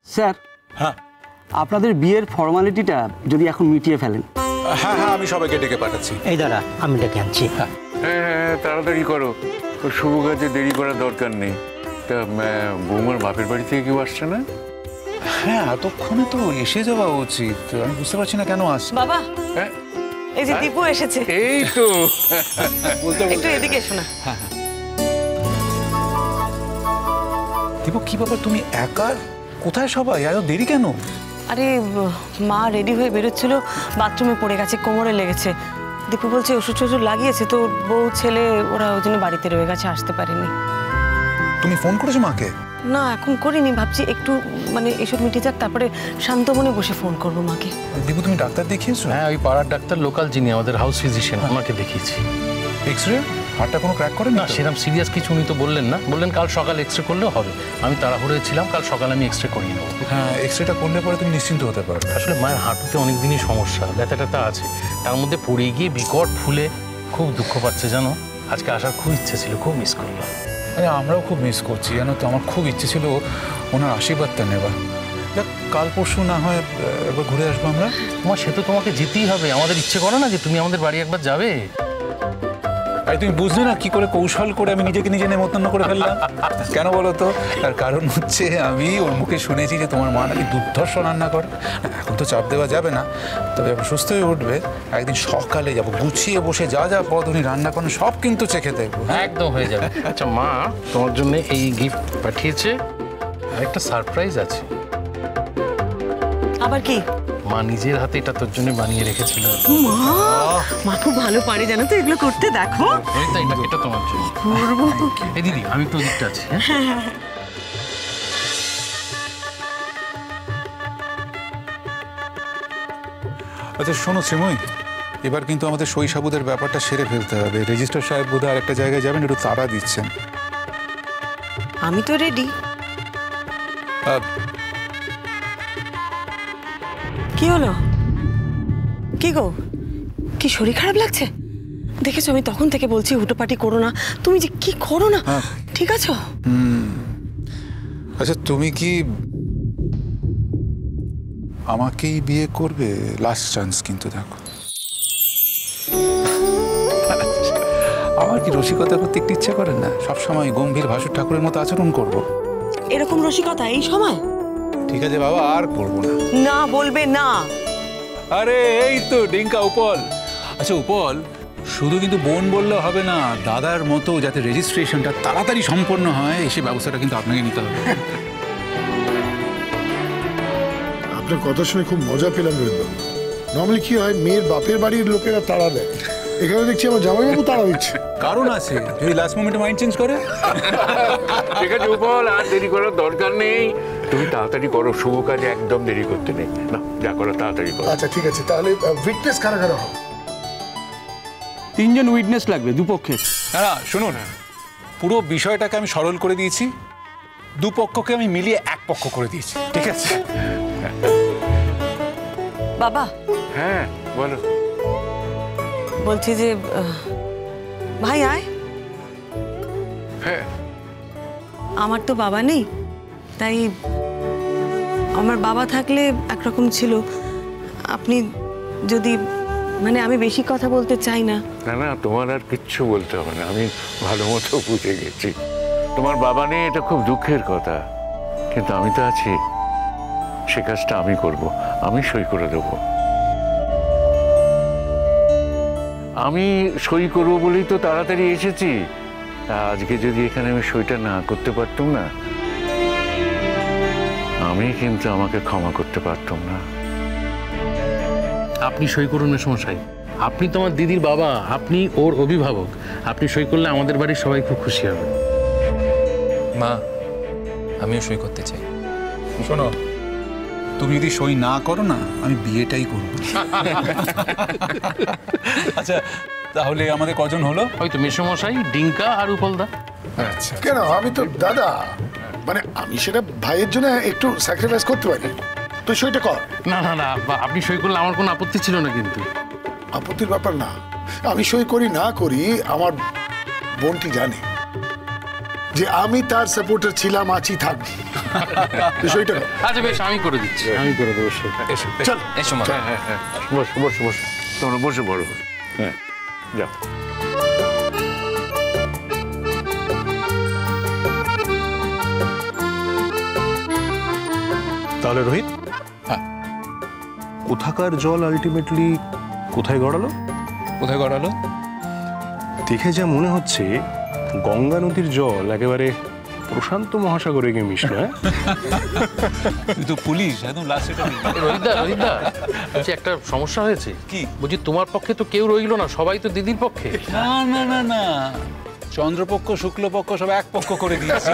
Sir, হ্যাঁ আপনাদের বিয়ের ফর্মালিটিটা যদি এখন মিটিয়ে ফেলেন। হ্যাঁ হ্যাঁ, আমি সবাইকে ডেকে পাঠাচ্ছি। এই দাঁড়া, আমি ডেকে আনছি। হ্যাঁ হ্যাঁ, তাড়াতাড়ি করো, শুভ কাজে দেরি করার দরকার নেই। তা বৌমার বাপের বাড়ি থেকে কেউ আসছে না? হ্যাঁ, এতক্ষণে তো এসে যাওয়া উচিত। আমি বুঝতে পারছি না কেন আসছে। বাবা, হ্যাঁ, এই যে দীপু এসেছে। এই তো একটু এদিকে এসো না। দীপু, কি ব্যাপার, তুমি একা? কোথায় সবাই? এত দেরি কেন? আরে মা রেডি হয়ে বেরোচ্ছিল, বাথরুমে পড়ে গেছে, কোমরে লেগেছে। দীপু বলছে ওষুধ টষুধ লাগিয়েছে, তো বউ ছেলে ওরা ওই জন্য বাড়িতে রয়ে গেছে, আসতে পারেনি। তুমি ফোন করেছো মাকে? না, এখন করিনি, ভাবছি একটু মানে এসব মিটে যাক, তারপরে শান্ত মনে বসে ফোন করবো মাকে। দীপু, তুমি ডাক্তার দেখিয়েছো? হ্যাঁ, ওই পাড়ার ডাক্তার লোকাল যিনি আমাদের হাউস ফিজিশিয়ান, ওনাকে দেখিয়েছি। এক্সরে? হাড়টা কোনো ক্র্যাক করে না, সেরকম সিরিয়াস কিছু উনি তো বললেন না, বললেন কাল সকালে এক্সরে করলেও হবে। আমি তাড়াহুড়োয় ছিলাম, কাল সকালে আমি এক্সরে করিয়ে নেবো। হ্যাঁ, এক্সরেটা করলে পরে তুমি নিশ্চিন্ত হতে পারবে। আসলে মায়ের হাঁটুতে অনেক দিনই সমস্যা, ব্যথা ট্যাথা আছে, তার মধ্যে পড়ে গিয়ে বিকট ফুলে খুব দুঃখ পাচ্ছে জানো। আজকে আসার খুব ইচ্ছে ছিল, খুব মিস করলাম। আরে আমরাও খুব মিস করছি জানো তো, আমার খুব ইচ্ছে ছিল ওনার আশীর্বাদটা নেবার। দেখ, কাল পরশু না হয় একবার ঘুরে আসবো আমরা। তোমার সে তো তোমাকে যেতেই হবে, আমাদের ইচ্ছে করো না যে তুমি আমাদের বাড়ি একবার যাবে? আরে তুমি বুঝলে না কি করে কৌশল করে আমি নিজেকে নিজে নেমন্তন্ন করে ফেললাম। কেন বলো তো? তার কারণ হচ্ছে আমি ওর মুখে শুনেছি যে তোমার মা নাকি দুর্ধর্ষ রান্না করে। এখন তো চাপ দেওয়া যাবে না, তবে যখন সুস্থ হয়ে উঠবে একদিন সকালে যাবো, গুছিয়ে বসে যা যা পদ উনি রান্না করেন সব কিন্তু চেখে দেখবো। একদম হয়ে যাবে। আচ্ছা মা, তোমার জন্য এই গিফট পাঠিয়েছে, আর একটা সারপ্রাইজ আছে। আবার কি? মা নিজের হাতে এটা তোর জন্য বানিয়ে রেখেছিল। মা খুব ভালো পারে জানো তো এগুলো করতে, দেখো। এটা তোমার জন্য। এই দিদি, আমি তো দিকটা আছি। আচ্ছা শোনো শ্রীময়ী, এবার কিন্তু আমাদের সই-সাবুদের ব্যাপারটা সেরে ফেলতে হবে। রেজিস্ট্রার সাহেব বোধহয় আরেকটা জায়গায় যাবেন, একটু তাড়া দিচ্ছেন। আমি তো রেডি। কি হলো? কি গো, কি শরীর খারাপ লাগছে? দেখেছো, আমি তখন থেকে বলছি হুটোপাটি করো না, তুমি যে কি করো না। ঠিক আছো? আচ্ছা, তুমি কি আমাকেই বিয়ে করবে? লাস্ট চান্স কিন্তু, দেখো। আমার কি রসিকতা করতে একটু ইচ্ছে করে না? সবসময় গম্ভীর ভাসুর ঠাকুরের মতো আচরণ করব। এরকম রসিকতা এই সময়? ঠিক আছে বাবা, আর করবো না। না বলবে না। আরে এই তো ডিঙ্কা, উপল। আচ্ছা উপল, শুধু কিন্তু বোন বললে হবে না, দাদার মতো যাতে রেজিস্ট্রেশনটা তাড়াতাড়ি সম্পন্ন হয় সেই ব্যবস্থাটা কিন্তু আপনাকে নিতে হবে। আপনার কথা শুনে খুব মজা পেলাম রোহিতবাবু। নর্মালি কি হয়, মেয়ের বাপের বাড়ির লোকেরা তাড়া দেয়, এখানে দেখছি আমার জামাইবাবু তাড়া দিচ্ছে। কারণ আছে, যদি লাস্ট মোমেন্টে মাইন্ড চেঞ্জ করে। ঠিক আছে উপল, আর দেরি করার দরকার নেই, তুমি তাড়াতাড়ি করো, শুভ কাজে একদম দেরি করতে নেই। না, যা করো তাড়াতাড়ি করো। আচ্ছা ঠিক আছে, তাহলে উইটনেস কারা কারা হবে? 3 জন উইটনেস লাগবে দুপক্ষের। না শুনুন, পুরো বিষয়টাকে আমি সরল করে দিয়েছি, দুপক্ষকে আমি মিলিয়ে এক পক্ষ করে দিয়েছি, ঠিক আছে? বাবা, হ্যাঁ বলো। বলছি যে ভাই আয়। হ্যাঁ, আমার তো বাবা নেই, তাই আমার বাবা থাকলে একরকম ছিল। আপনি যদি মানে, আমি বেশি কথা বলতে চাই না। না না, তোমার আর কিচ্ছু বলতে হবে না, আমি ভালো মতো বুঝে গেছি। তোমার বাবা নেই, এটা খুব দুঃখের কথা, কিন্তু আমি তো আছি, সে কাজটা আমি করব, আমি সই করে দেব। আমি সই করবো বলেই তো তাড়াতাড়ি এসেছি। আজকে যদি এখানে আমি সইটা না করতে পারতাম না, আমি কিন্তু আমাকে ক্ষমা করতে পারতাম না। আপনি সই করুন মেসমশাই, আপনি তো আমার দিদির বাবা, আপনি ওর অভিভাবক, আপনি সই করলে আমাদের বাড়ির সবাই খুব খুশি হবে। মা, আমিও সই করতে চাই। শোনো, তুমি যদি সই না করো না, আমি বিয়েটাই করব। আচ্ছা তাহলে আমাদের কজন হলো? হয়তো মেসমশাই, ডিঙ্কা আর উপলদা। আচ্ছা, কেন, আমি তো দাদা, মানে আমি সেটা ভাইয়ের জন্য একটু স্যাক্রিফাইস করতে পারি। তো সইটা কর। না না না, আপনি সই করলে আমার কোনো আপত্তি ছিল না, কিন্তু আপত্তির ব্যাপার না, আমি সই করি না করি, আমার বোনটি জানে যে আমি তার সাপোর্টার ছিলাম, আছি, থাকবো। সইটা কর। আচ্ছা বেশ, আমি করে দিচ্ছি। আমি করে দেবো সেটা। এসো চল এসো মা। হ্যাঁ বসো বসো বসো, তোমরা বসে পড়ো। হ্যাঁ যাও। তাহলে রোহিত, হ্যাঁ। কোথাকার জল আলটিমেটলি কোথায় গড়ালো? কোথায় গড়ালো? দেখে যা মনে হচ্ছে গঙ্গা নদীর জল একেবারে প্রশান্ত মহাসাগরে গিয়ে মিশলো। হ্যাঁ, তুই তো পুলিশ, একদম লাস্ট। রোহিতদা, রোহিতদা, বলছি একটা সমস্যা হয়েছে। কি? বলছি তোমার পক্ষে তো কেউ রইলো না, সবাই তো দিদির পক্ষে। না না না না, চন্দ্রপক্ষ শুক্লপক্ষ সব এক পক্ষ করে দিয়েছি।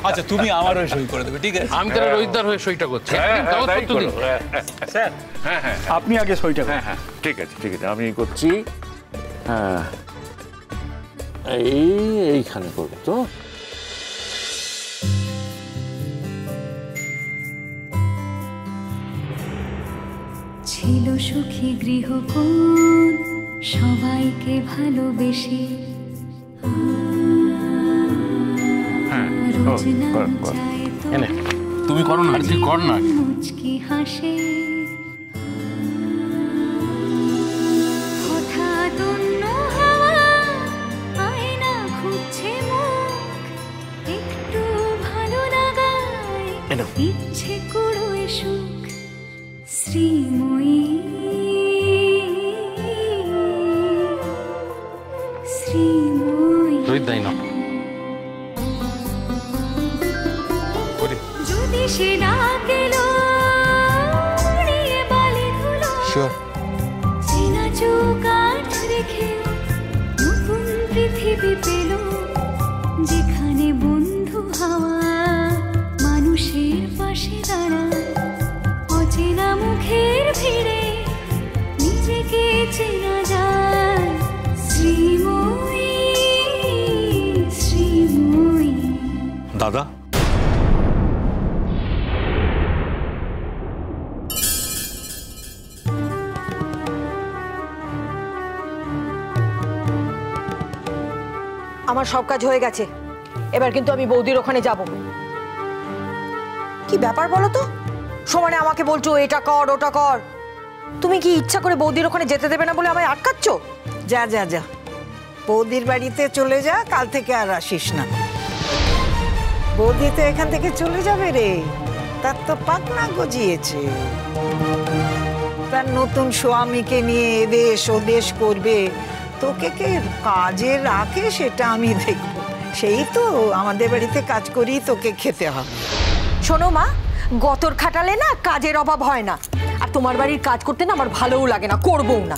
আচ্ছা তুমি আমার হয়ে সই করে দেবে, ঠিক আছে? আমি তাহলে রোহিতদার হয়ে সইটা করছি। কাগজপত্র দিন। স্যার আপনি আগে সইটা করুন। হ্যাঁ ঠিক আছে ঠিক আছে, আমি করছি। হ্যাঁ এইখানে করবো তো। ছিল সুখী গৃহকোণ সবাইকে ভালোবেসে, রোজ নাম চায় তো এনে, তুমি করো না, তুই কর না। মুচকি হাসে, হঠাৎ অন্য হাওয়া আয়না খুঁজছে মুখ, একটু ভালো লাগায় ইচ্ছে করো সুখ, শ্রীময়ী শ্রীময়ী। রোহিতদাই না, যদি সে না গেল উড়িয়ে বালি ধুলো, চেনা চোখ আঠ রেখে নতুন পৃথিবী পেল, যেখানে বন্ধু হাওয়া মানুষের পাশে দাঁড়ায়, অচেনা মুখের ভিড়ে নিজেকে চেনা যায়, শ্রীময়ী শ্রীময়ী। দাদা, আমার সব কাজ হয়ে গেছে, এবার কিন্তু আমি বৌদির ওখানে যাব। কি ব্যাপার বলো তো, সমানে আমাকে বলছো এটা কর ওটা কর, তুমি কি ইচ্ছা করে বৌদির ওখানে যেতে দেবে না বলে আমায় আটকাচ্ছ? যা যা যা, বৌদির বাড়িতে চলে যা, কাল থেকে আর আসিস না। বৌদি তো এখান থেকে চলে যাবে রে, তার তো পাকনা গজিয়েছে। তার নতুন স্বামীকে নিয়ে এদেশ ওদেশ করবে, তোকে কে কাজে রাখে সেটা আমি দেখব। সেই তো আমাদের বাড়িতে কাজ করি তোকে খেতে হবে। শোনো মা, গতর খাটালে না কাজের অভাব হয় না, আর তোমার বাড়ির কাজ করতে না আমার ভালোও লাগে না, করবও না।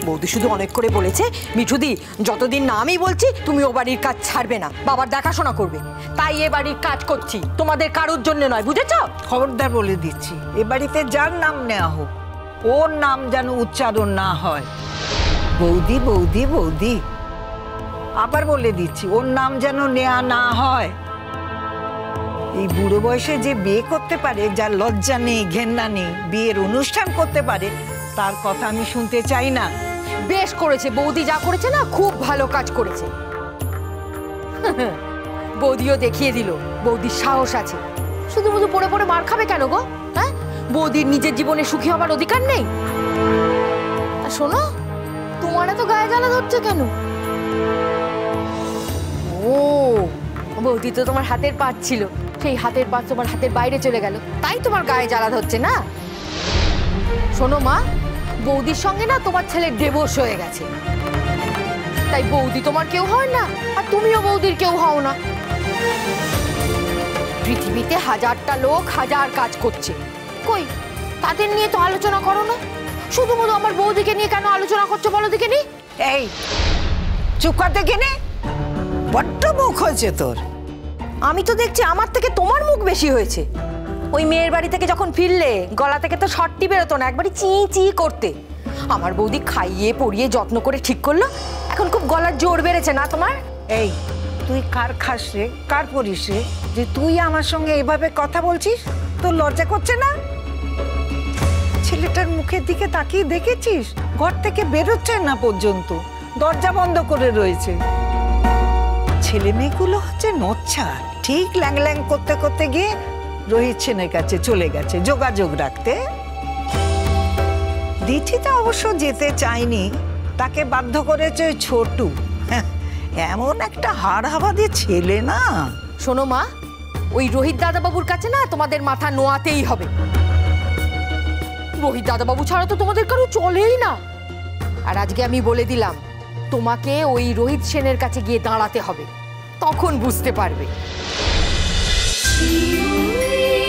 বৌদি শুধু অনেক করে বলেছে, মিঠুদি যতদিন না আমি বলছি তুমি ও বাড়ির কাজ ছাড়বে না, বাবার দেখাশোনা করবে, তাই এ বাড়ির কাজ করছি, তোমাদের কারোর জন্য নয়, বুঝেছ? খবরদার বলে দিচ্ছি, এ বাড়িতে যার নাম নেওয়া হোক ওর নাম যেন উচ্চারণ না হয়। বৌদি বৌদি বৌদি, আবার বলে দিচ্ছি, ওর নাম যেন নেওয়া না হয়। এই বুড়ো বয়সে যে বিয়ে করতে পারে, যার লজ্জা নেই ঘেন্না নেই, বিয়ের অনুষ্ঠান করতে পারে, তার কথা আমি শুনতে চাই না। বেশ করেছে বৌদি, যা করেছে না খুব ভালো কাজ করেছে। বৌদিও দেখিয়ে দিল বৌদির সাহস আছে, শুধু শুধু পড়ে পড়ে মার খাবে কেন গো? হ্যাঁ, বৌদির নিজের জীবনে সুখী হবার অধিকার নেই? আর শোনো, তোমার এত গায়ে জ্বালা ধরছে কেন? ও বৌদি তো তোমার হাতের পাঁচ ছিল, সেই হাতের পাঁচ তোমার হাতের বাইরে চলে গেল, তাই তোমার গায়ে জ্বালা ধরছে না? শোনো মা, বৌদির সঙ্গে না তোমার ছেলের ডিভোর্স হয়ে গেছে, তাই বৌদি তোমার কেউ হয় না, আর তুমিও বৌদির কেউ হও না। পৃথিবীতে হাজারটা লোক হাজার কাজ করছে, কই তাদের নিয়ে তো আলোচনা করো না, শুধুমাত্র আমার বৌদিকে নিয়ে কেন আলোচনা করছো বলো দিকে নি? এই চুপ কর দেখে নে, বড্ড মুখ হয়েছে তোর। আমি তো দেখছি আমার থেকে তোমার মুখ বেশি হয়েছে। ওই মেয়ের বাড়ি থেকে যখন ফিরলে গলা থেকে তো শর্টটি বেরোতো না, একবারই চি চি করতে। আমার বৌদি খাইয়ে পরিয়ে যত্ন করে ঠিক করলো, এখন খুব গলার জোর বেড়েছে না তোমার? এই তুই কার খাস রে, কার পরিস রে, যে তুই আমার সঙ্গে এভাবে কথা বলছিস? তোর লজ্জা করছে না? ছেলেটার মুখের দিকে তাকিয়ে দেখেছিস? ঘর থেকে বেরোচ্ছে না পর্যন্ত, দরজা বন্ধ করে রয়েছে। ছেলে মেয়েগুলো হচ্ছে নচ্ছার, ঠিক ল্যাং ল্যাং করতে করতে গিয়ে রোহিত সেনের কাছে চলে গেছে যোগাযোগ রাখতে। দিঠিটা অবশ্য যেতে চায়নি, তাকে বাধ্য করেছে ওই ছোটু। এমন একটা হাড়হাবাদি ছেলে না। শোনো মা, ওই রোহিত দাদাবাবুর কাছে না তোমাদের মাথা নোয়াতেই হবে। রোহিত দাদাবাবু ছাড়া তো তোমাদের কারো চলেই না। আর আজকে আমি বলে দিলাম, তোমাকে ওই রোহিত সেনের কাছে গিয়ে দাঁড়াতে হবে, তখন বুঝতে পারবে। শিউলি